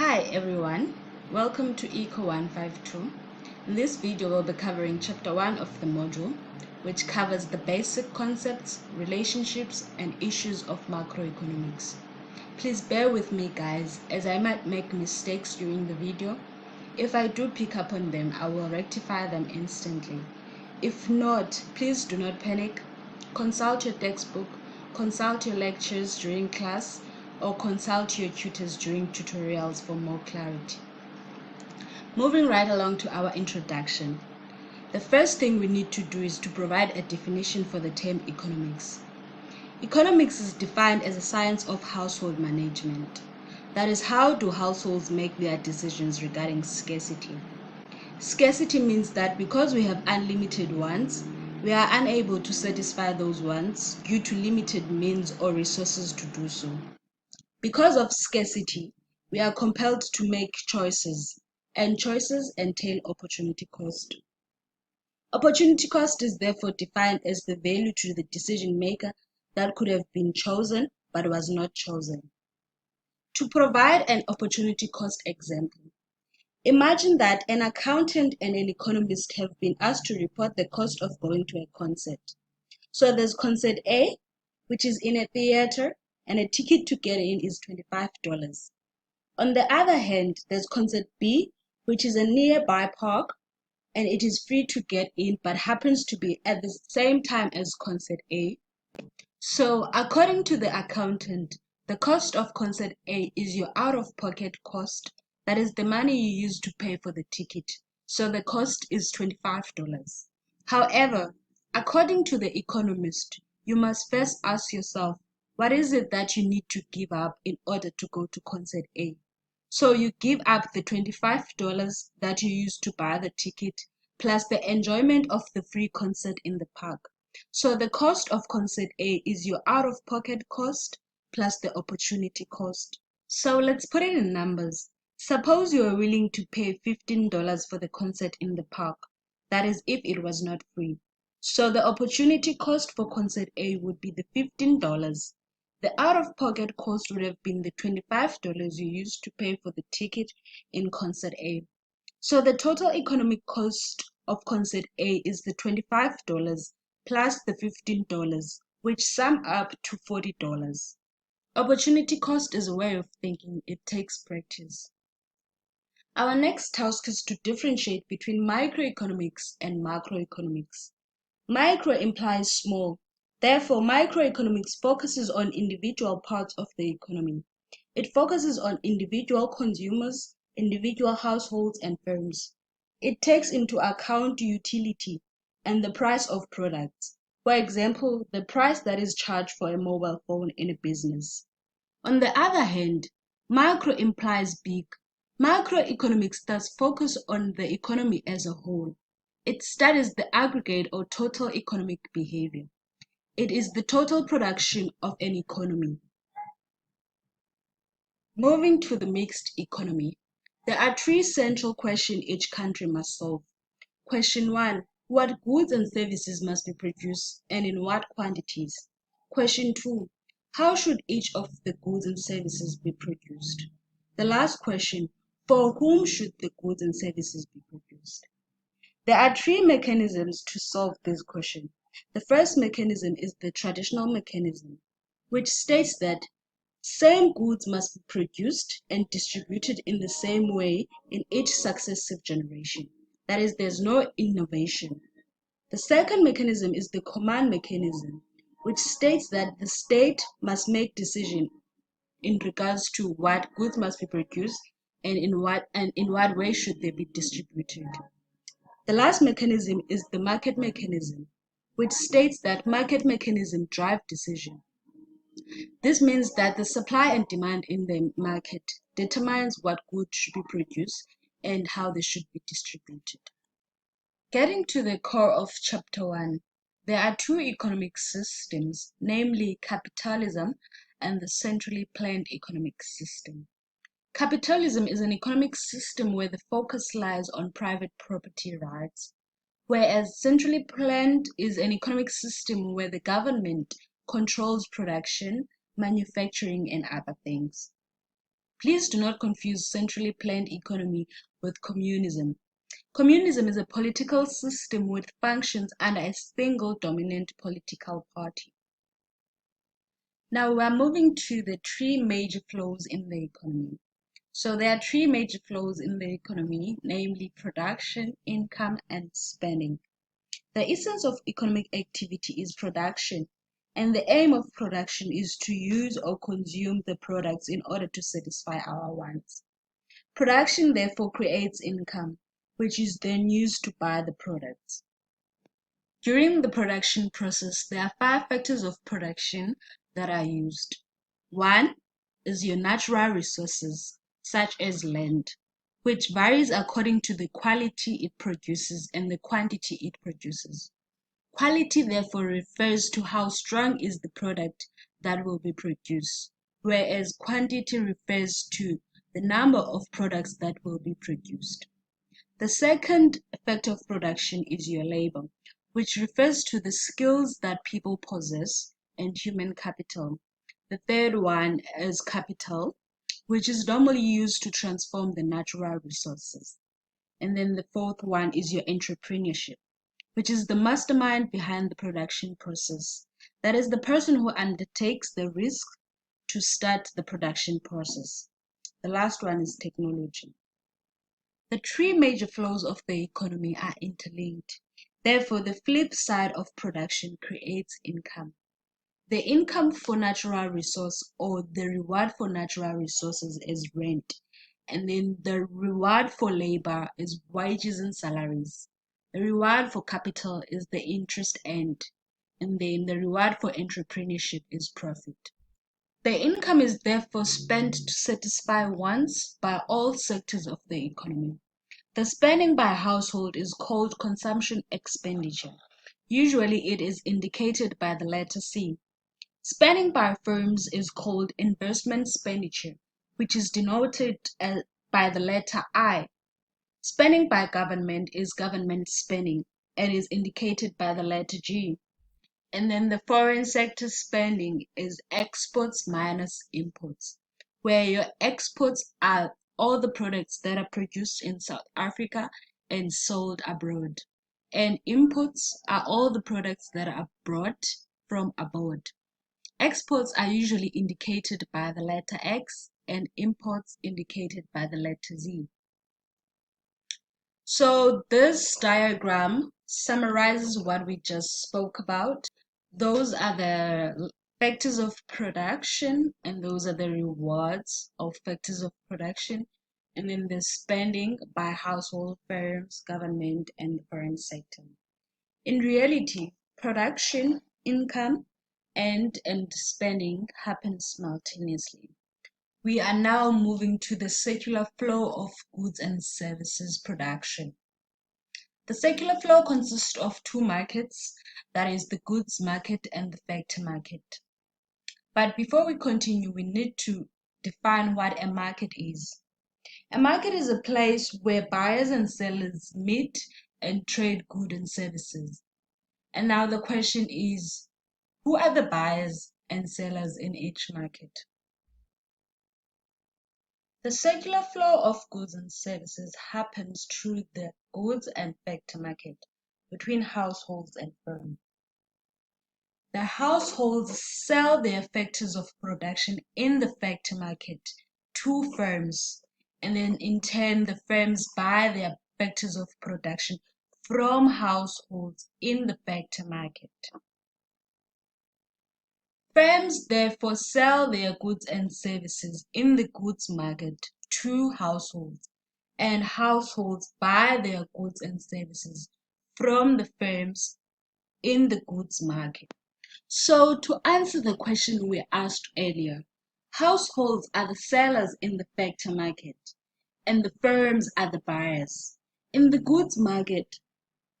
Hi everyone, welcome to ECO152. In this video we'll be covering chapter 1 of the module, which covers the basic concepts, relationships and issues of macroeconomics. Please bear with me guys, as I might make mistakes during the video. If I do pick up on them, I will rectify them instantly. If not, please do not panic. Consult your textbook, consult your lectures during class, or consult your tutors during tutorials for more clarity. Moving right along to our introduction. The first thing we need to do is to provide a definition for the term economics. Economics is defined as a science of household management. That is, how do households make their decisions regarding scarcity? Scarcity means that because we have unlimited wants, we are unable to satisfy those wants due to limited means or resources to do so. Because of scarcity, we are compelled to make choices, and choices entail opportunity cost. Opportunity cost is therefore defined as the value to the decision maker that could have been chosen but was not chosen. To provide an opportunity cost example, imagine that an accountant and an economist have been asked to report the cost of going to a concert. So there's concert A, which is in a theater, and a ticket to get in is $25. On the other hand, there's concert B, which is a nearby park, and it is free to get in but happens to be at the same time as concert A. So according to the accountant, the cost of concert A is your out-of-pocket cost, that is the money you use to pay for the ticket. So the cost is $25. However, according to the economist, you must first ask yourself, what is it that you need to give up in order to go to concert A? So you give up the $25 that you used to buy the ticket, plus the enjoyment of the free concert in the park. So the cost of concert A is your out-of-pocket cost plus the opportunity cost. So let's put it in numbers. Suppose you are willing to pay $15 for the concert in the park. That is if it was not free. So the opportunity cost for concert A would be the $15. The out-of-pocket cost would have been the $25 you used to pay for the ticket in concert A. So the total economic cost of concert A is the $25 plus the $15, which sum up to $40. Opportunity cost is a way of thinking. It takes practice. Our next task is to differentiate between microeconomics and macroeconomics. Micro implies small. Therefore, microeconomics focuses on individual parts of the economy. It focuses on individual consumers, individual households, and firms. It takes into account utility and the price of products. For example, the price that is charged for a mobile phone in a business. On the other hand, macro implies big. Macroeconomics does focus on the economy as a whole. It studies the aggregate or total economic behavior. It is the total production of an economy. Moving to the mixed economy, there are three central questions each country must solve. Question 1, what goods and services must be produced and in what quantities? Question 2, how should each of the goods and services be produced? The last question, for whom should the goods and services be produced? There are three mechanisms to solve this question. The first mechanism is the traditional mechanism, which states that same goods must be produced and distributed in the same way in each successive generation. That is, there's no innovation. The second mechanism is the command mechanism, which states that the state must make decisions in regards to what goods must be produced and in what way should they be distributed. The last mechanism is the market mechanism, which states that market mechanisms drive decision. This means that the supply and demand in the market determines what goods should be produced and how they should be distributed. Getting to the core of chapter 1, there are two economic systems, namely capitalism and the centrally planned economic system. Capitalism is an economic system where the focus lies on private property rights, whereas centrally planned is an economic system where the government controls production, manufacturing, and other things. Please do not confuse centrally planned economy with communism. Communism is a political system which functions under a single dominant political party. Now we're moving to the three major flows in the economy. So there are three major flows in the economy, namely production, income, and spending. The essence of economic activity is production, and the aim of production is to use or consume the products in order to satisfy our wants. Production therefore creates income, which is then used to buy the products. During the production process, there are 5 factors of production that are used. One is your natural resources, such as land, which varies according to the quality it produces and the quantity it produces. Quality therefore refers to how strong is the product that will be produced, whereas quantity refers to the number of products that will be produced. The second factor of production is your labor, which refers to the skills that people possess, and human capital. The third one is capital, which is normally used to transform the natural resources. And then the fourth one is your entrepreneurship, which is the mastermind behind the production process. That is the person who undertakes the risk to start the production process. The last one is technology. The three major flows of the economy are interlinked. Therefore, the flip side of production creates income. The income for natural resource or the reward for natural resources is rent. And then the reward for labor is wages and salaries. The reward for capital is the interest earned. And then the reward for entrepreneurship is profit. The income is therefore spent to satisfy wants by all sectors of the economy. The spending by a household is called consumption expenditure. Usually it is indicated by the letter C. Spending by firms is called investment expenditure, which is denoted by the letter I. Spending by government is government spending and is indicated by the letter G. And then the foreign sector spending is exports minus imports, where your exports are all the products that are produced in South Africa and sold abroad. And imports are all the products that are brought from abroad. Exports are usually indicated by the letter X and imports indicated by the letter Z. So this diagram summarizes what we just spoke about. Those are the factors of production, and those are the rewards of factors of production, and then the spending by household, firms, government, and the foreign sector. In reality, production, income, and spending happen simultaneously. We are now moving to the circular flow of goods and services production. The circular flow consists of two markets, that is the goods market and the factor market. But before we continue, we need to define what a market is. A market is a place where buyers and sellers meet and trade goods and services. And now the question is, who are the buyers and sellers in each market? The circular flow of goods and services happens through the goods and factor market between households and firms. The households sell their factors of production in the factor market to firms, and then in turn the firms buy their factors of production from households in the factor market. Firms therefore sell their goods and services in the goods market to households, and households buy their goods and services from the firms in the goods market. So to answer the question we asked earlier, households are the sellers in the factor market, and the firms are the buyers. In the goods market,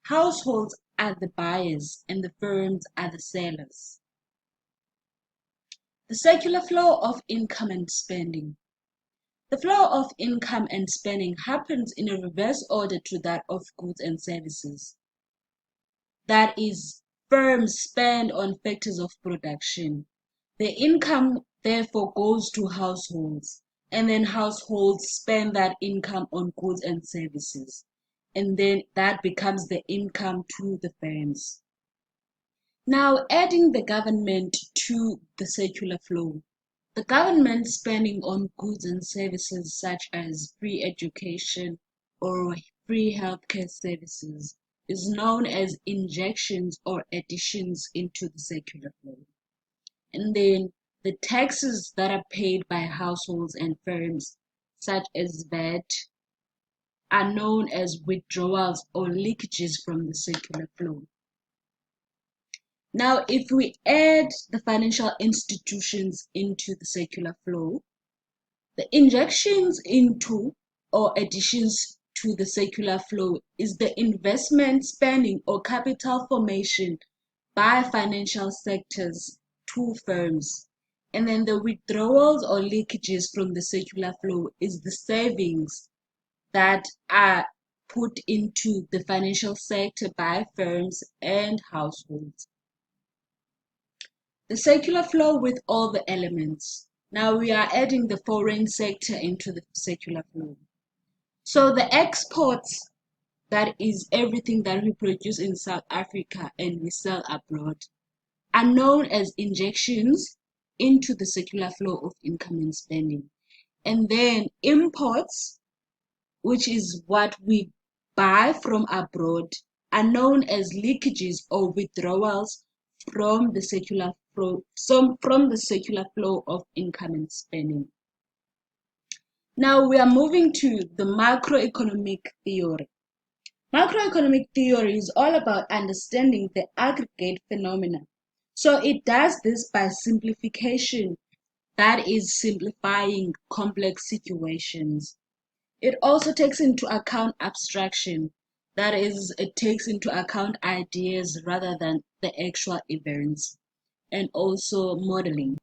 households are the buyers, and the firms are the sellers. The circular flow of income and spending. The flow of income and spending happens in a reverse order to that of goods and services. That is, firms spend on factors of production. The income therefore goes to households, and then households spend that income on goods and services, and then that becomes the income to the firms. Now, adding the government to the circular flow. The government spending on goods and services such as free education or free healthcare services is known as injections or additions into the circular flow. And then the taxes that are paid by households and firms, such as VAT, are known as withdrawals or leakages from the circular flow. Now, if we add the financial institutions into the circular flow, the injections into or additions to the circular flow is the investment spending or capital formation by financial sectors to firms. And then the withdrawals or leakages from the circular flow is the savings that are put into the financial sector by firms and households. The circular flow with all the elements. Now we are adding the foreign sector into the circular flow. So the exports, that is everything that we produce in South Africa and we sell abroad, are known as injections into the circular flow of income and spending. And then imports, which is what we buy from abroad, are known as leakages or withdrawals from the circular flow, of income and spending. Now we are moving to the macroeconomic theory. Macroeconomic theory is all about understanding the aggregate phenomena. So it does this by simplification, that is simplifying complex situations. It also takes into account abstraction, that is, it takes into account ideas rather than the actual events, and also modeling.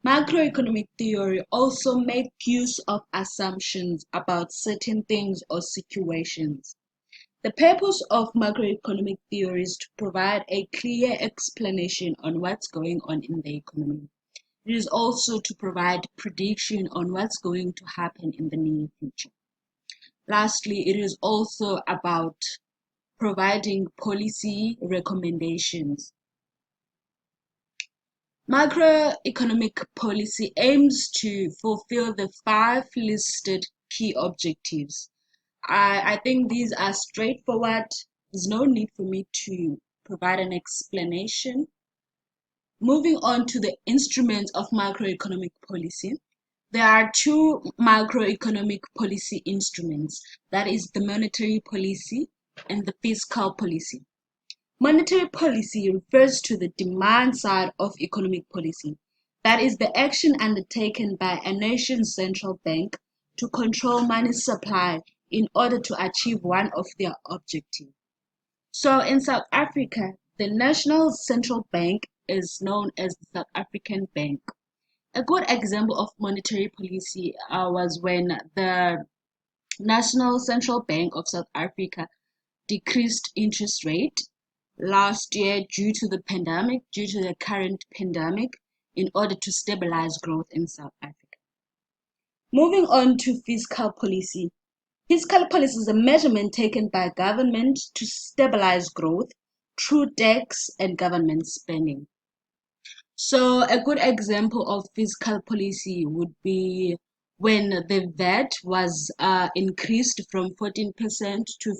Macroeconomic theory also makes use of assumptions about certain things or situations. The purpose of macroeconomic theory is to provide a clear explanation on what's going on in the economy. It is also to provide prediction on what's going to happen in the near future. Lastly, it is also about providing policy recommendations. Macroeconomic policy aims to fulfill the 5 listed key objectives. I think these are straightforward. There's no need for me to provide an explanation. Moving on to the instruments of macroeconomic policy. There are 2 macroeconomic policy instruments, that is the monetary policy and the fiscal policy. Monetary policy refers to the demand side of economic policy, that is the action undertaken by a nation's central bank to control money supply in order to achieve one of their objectives. So in South Africa, the National Central Bank is known as the South African Bank. A good example of monetary policy was when the National Central Bank of South Africa decreased interest rate last year due to the current pandemic, in order to stabilize growth in South Africa. Moving on to fiscal policy. Fiscal policy is a measurement taken by government to stabilize growth through tax and government spending. So a good example of fiscal policy would be when the VAT was increased from 14% to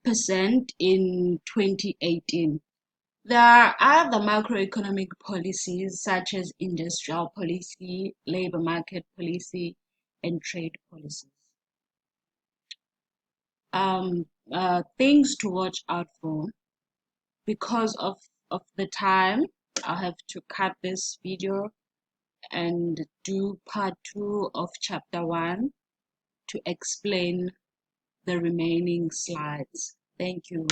15% in 2018. There are other macroeconomic policies such as industrial policy, labor market policy, and trade policies. Things to watch out for. Because of the time, I'll have to cut this video and do part 2 of chapter 1 to explain the remaining slides. Thank you.